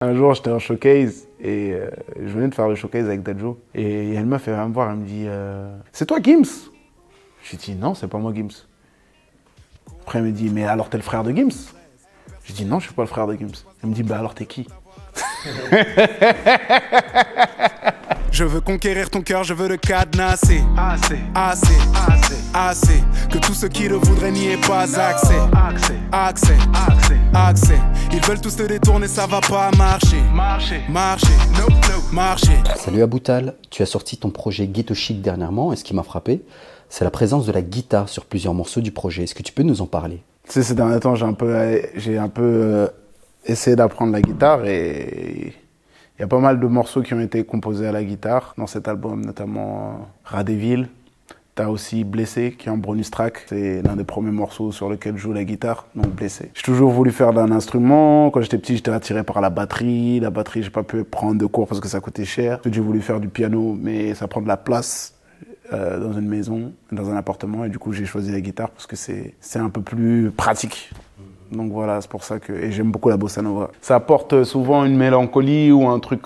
Un jour, j'étais en showcase et je venais de faire le showcase avec Dadjo. Et il y a une meuf, elle vient me voir, elle me dit c'est toi Gims? J'ai dit non, c'est pas moi Gims. Après, elle me dit mais alors t'es le frère de Gims? J'ai dit non, je suis pas le frère de Gims. Elle me dit bah alors t'es qui? Je veux conquérir ton cœur, je veux le cadenasser. Assez. Que tous ceux qui le voudraient n'y aient pas accès. Ils veulent tous te détourner, ça va pas marcher. Marcher. Salut Aboutal, tu as sorti ton projet Ghetto Chic dernièrement et ce qui m'a frappé, c'est la présence de la guitare sur plusieurs morceaux du projet. Est-ce que tu peux nous en parler? Tu sais, ces derniers temps, j'ai un peu essayé d'apprendre la guitare et il y a pas mal de morceaux qui ont été composés à la guitare dans cet album, notamment Rat des villes. T'as aussi Blessé qui est en bonus track. C'est l'un des premiers morceaux sur lequel je joue la guitare, donc Blessé. J'ai toujours voulu faire d'un instrument. Quand j'étais petit, j'étais attiré par la batterie. La batterie, j'ai pas pu prendre de cours parce que ça coûtait cher. J'ai voulu faire du piano, mais ça prend de la place dans une maison, dans un appartement. Et du coup, j'ai choisi la guitare parce que c'est un peu plus pratique. Donc voilà, c'est pour ça que et j'aime beaucoup la bossa nova. Ça apporte souvent une mélancolie ou un truc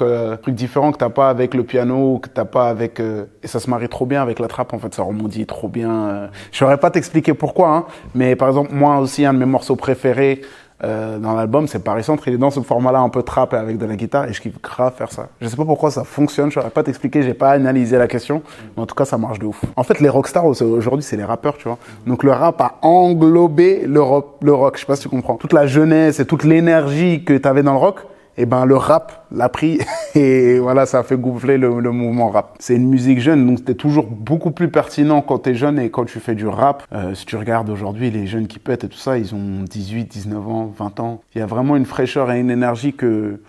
différent que t'as pas avec le piano, que t'as pas avec et ça se marie trop bien avec la trappe en fait, ça rebondit trop bien. Je saurais pas t'expliquer pourquoi, hein, mais par exemple moi aussi un de mes morceaux préférés dans l'album c'est Paris Centre. Il est dans ce format-là un peu trap avec de la guitare et je kiffe grave faire ça. Je sais pas pourquoi ça fonctionne, je saurais pas t'expliquer, j'ai pas analysé la question, mais en tout cas ça marche de ouf. En fait les rockstars aujourd'hui c'est les rappeurs, tu vois. Donc le rap a englobé le rock, je sais pas si tu comprends. Toute la jeunesse et toute l'énergie que t'avais dans le rock, et ben le rap l'a pris et voilà, ça a fait gonfler le mouvement rap. C'est une musique jeune, donc c'était toujours beaucoup plus pertinent quand t'es jeune et quand tu fais du rap. Si tu regardes aujourd'hui les jeunes qui pètent et tout ça, ils ont 18, 19 ans, 20 ans. Il y a vraiment une fraîcheur et une énergie que...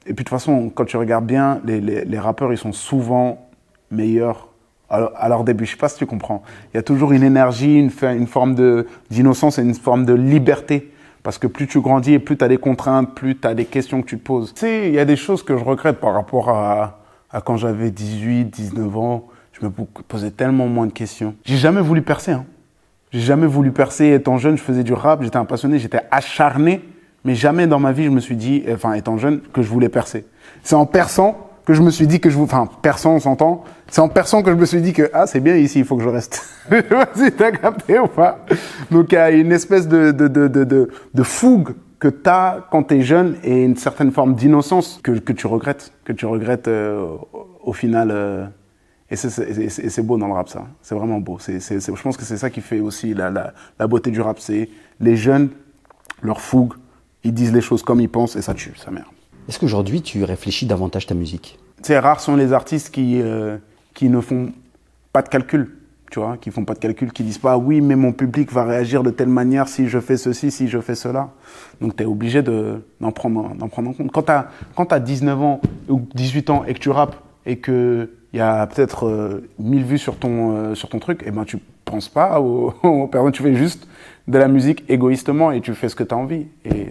Et puis de toute façon, quand tu regardes bien, les rappeurs, ils sont souvent meilleurs à leur début. Je sais pas si tu comprends. Il y a toujours une énergie, une forme d'innocence et une forme de liberté. Parce que plus tu grandis et plus tu as des contraintes, plus tu as des questions que tu te poses. Tu sais, il y a des choses que je regrette par rapport à quand j'avais 18, 19 ans. Je me posais tellement moins de questions. J'ai jamais voulu percer. Hein. J'ai jamais voulu percer. Étant jeune, je faisais du rap, j'étais un passionné, j'étais acharné. Mais jamais dans ma vie, je me suis dit, enfin étant jeune, que je voulais percer. C'est en perçant que je me suis dit que enfin perçant on s'entend, c'est en perçant que je me suis dit que ah c'est bien ici, il faut que je reste. Je sais pas si t'as capté ou pas. Donc il y a une espèce de fougue que t'as quand t'es jeune et une certaine forme d'innocence que tu regrettes, au final. Et c'est beau dans le rap ça, c'est vraiment beau. Je pense que c'est ça qui fait aussi la beauté du rap, c'est les jeunes, leur fougue, ils disent les choses comme ils pensent et ça tue, sa mère. Est-ce qu'aujourd'hui tu réfléchis davantage ta musique? C'est rares sont les artistes qui ne font pas de calcul, tu vois, qui font pas de calcul, qui disent pas oui mais mon public va réagir de telle manière si je fais ceci, si je fais cela. Donc t'es obligé d'en prendre en compte. Quand t'as 19 ans ou 18 ans et que tu rappes et que il y a peut-être 1000 vues sur ton truc, et ben tu penses pas aux personnes, tu fais juste de la musique égoïstement et tu fais ce que t'as envie et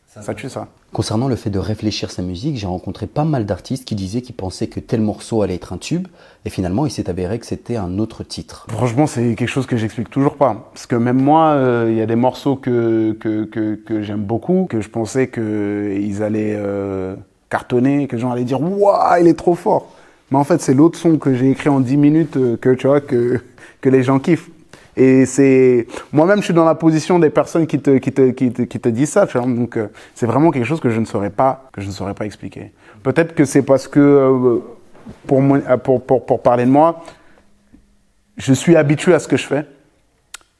ça tue ça. Concernant le fait de réfléchir sa musique, j'ai rencontré pas mal d'artistes qui disaient qu'ils pensaient que tel morceau allait être un tube, et finalement il s'est avéré que c'était un autre titre. Franchement, c'est quelque chose que j'explique toujours pas. Parce que même moi, il y a des morceaux que j'aime beaucoup, que je pensais qu'ils allaient cartonner, que les gens allaient dire « Waouh, il est trop fort !» Mais en fait, c'est l'autre son que j'ai écrit en 10 minutes que les gens kiffent. Et c'est moi-même je suis dans la position des personnes qui te disent ça, tu vois. Donc c'est vraiment quelque chose que je ne saurais pas expliquer. Peut-être que c'est parce que pour parler de moi, je suis habitué à ce que je fais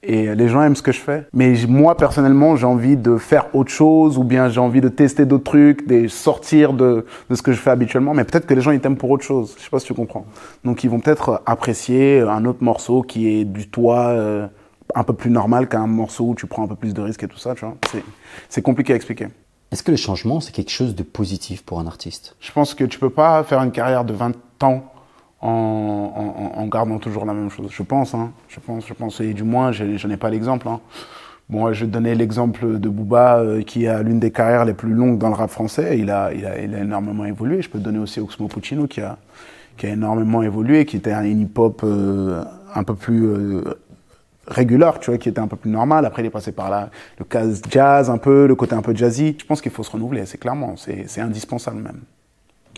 et les gens aiment ce que je fais. Mais moi personnellement, j'ai envie de faire autre chose ou bien j'ai envie de tester d'autres trucs, de sortir de ce que je fais habituellement. Mais peut-être que les gens ils t'aiment pour autre chose. Je sais pas si tu comprends. Donc ils vont peut-être apprécier un autre morceau qui est du toit un peu plus normal qu'un morceau où tu prends un peu plus de risques et tout ça. Tu vois. C'est compliqué à expliquer. Est-ce que le changement c'est quelque chose de positif pour un artiste? Je pense que tu peux pas faire une carrière de 20 ans en gardant toujours la même chose. Je pense. Et du moins, je n'ai pas l'exemple. Hein. Bon, je donnais l'exemple de Booba, qui a l'une des carrières les plus longues dans le rap français. Il a énormément évolué. Je peux te donner aussi Oxmo Puccino, qui a énormément évolué, qui était un hip-hop un peu plus régular, tu vois, qui était un peu plus normal. Après, il est passé par là, le cas jazz un peu, le côté un peu jazzy. Je pense qu'il faut se renouveler, c'est clairement, c'est indispensable même.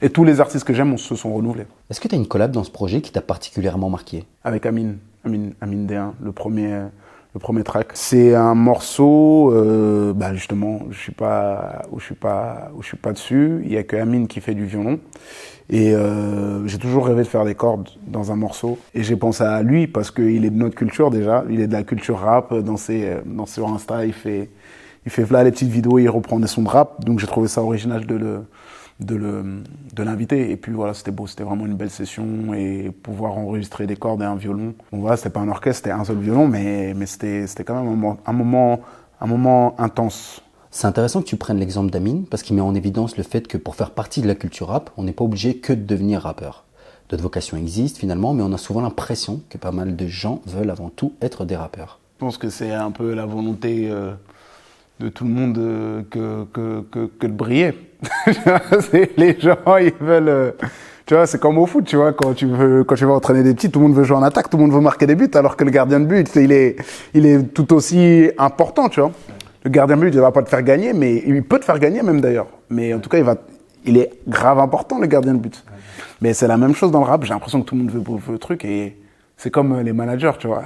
Et tous les artistes que j'aime se sont renouvelés. Est-ce que tu as une collab dans ce projet qui t'a particulièrement marqué? Avec Amine D1, le premier track. C'est un morceau, justement, je suis pas dessus. Il y a que Amine qui fait du violon. Et j'ai toujours rêvé de faire des cordes dans un morceau. Et j'ai pensé à lui parce qu'il est de notre culture déjà. Il est de la culture rap. Sur Insta, il fait voilà les petites vidéos, il reprend des sons de rap. Donc j'ai trouvé ça original de l'inviter. Et puis voilà, c'était beau, c'était vraiment une belle session. Et pouvoir enregistrer des cordes et un violon. Bon voilà, c'était pas un orchestre, c'était un seul violon, mais c'était quand même un moment intense. C'est intéressant que tu prennes l'exemple d'Amine parce qu'il met en évidence le fait que pour faire partie de la culture rap, on n'est pas obligé que de devenir rappeur. D'autres vocations existent finalement, mais on a souvent l'impression que pas mal de gens veulent avant tout être des rappeurs. Je pense que c'est un peu la volonté de tout le monde que de briller. Les gens, ils veulent... tu vois, c'est comme au foot, tu vois, quand tu vas entraîner des petits, tout le monde veut jouer en attaque, tout le monde veut marquer des buts, alors que le gardien de but, il est tout aussi important, tu vois. Le gardien de but, il va pas te faire gagner, mais il peut te faire gagner même d'ailleurs. Mais en tout cas, il est grave important, le gardien de but. Mais c'est la même chose dans le rap. J'ai l'impression que tout le monde veut le truc et c'est comme les managers, tu vois.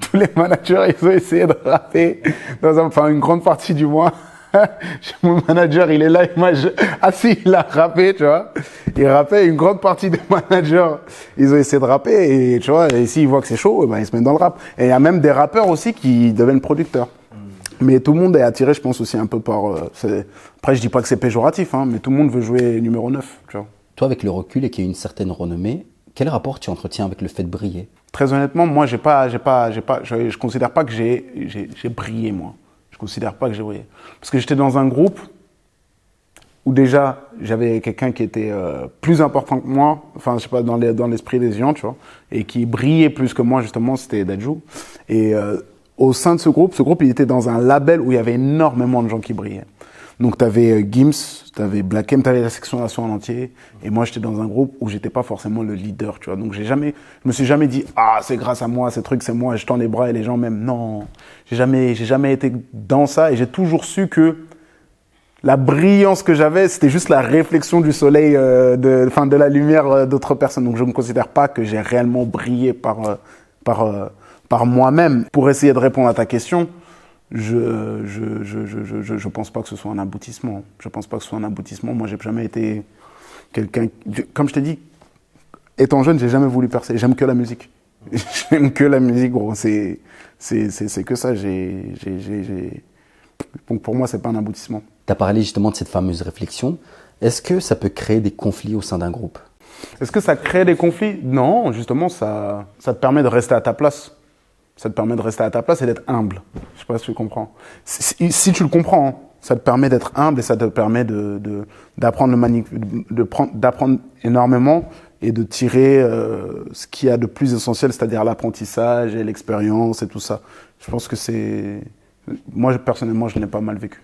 Tous les managers, ils ont essayé de rapper une grande partie du mois. Mon manager, il est là, il a rappé, tu vois. Il rappait, une grande partie des managers, ils ont essayé de rapper et tu vois, et s'ils voient que c'est chaud, ils se mettent dans le rap. Et il y a même des rappeurs aussi qui deviennent producteurs. Mais tout le monde est attiré, je pense, aussi un peu par... Après, je dis pas que c'est péjoratif, hein, mais tout le monde veut jouer numéro 9, tu vois. Toi, avec le recul et qui a une certaine renommée, quel rapport tu entretiens avec le fait de briller? Très honnêtement, moi, je considère pas que j'ai brillé, moi. Je considère pas que j'ai brillé. Parce que j'étais dans un groupe où déjà, j'avais quelqu'un qui était plus important que moi, enfin, je sais pas, dans l'esprit des gens, tu vois, et qui brillait plus que moi, justement, c'était Dadju. Et... au sein de ce groupe, il était dans un label où il y avait énormément de gens qui brillaient. Donc, t'avais Gims, t'avais Black M, t'avais la section nation en entier. Et moi, j'étais dans un groupe où j'étais pas forcément le leader, tu vois. Donc, je me suis jamais dit, ah, c'est grâce à moi, ces trucs, c'est moi, je tends les bras et les gens m'aiment. Non. J'ai jamais été dans ça et j'ai toujours su que la brillance que j'avais, c'était juste la réflexion du soleil, de la lumière d'autres personnes. Donc, je me considère pas que j'ai réellement brillé par moi-même. Pour essayer de répondre à ta question, je pense pas que ce soit un aboutissement. Je pense pas que ce soit un aboutissement. Moi, j'ai jamais été quelqu'un... Comme je t'ai dit, étant jeune, j'ai jamais voulu percer. J'aime que la musique. J'aime que la musique, gros. C'est que ça. Donc pour moi, c'est pas un aboutissement. Tu as parlé justement de cette fameuse réflexion. Est-ce que ça peut créer des conflits au sein d'un groupe? Est-ce que ça crée des conflits? Non, justement, ça te permet de rester à ta place. Ça te permet de rester à ta place et d'être humble. Je sais pas si tu comprends. Si tu le comprends, hein, ça te permet d'être humble et ça te permet d'apprendre énormément et de tirer ce qu'il y a de plus essentiel, c'est-à-dire l'apprentissage et l'expérience et tout ça. Je pense que moi, personnellement, je l'ai pas mal vécu.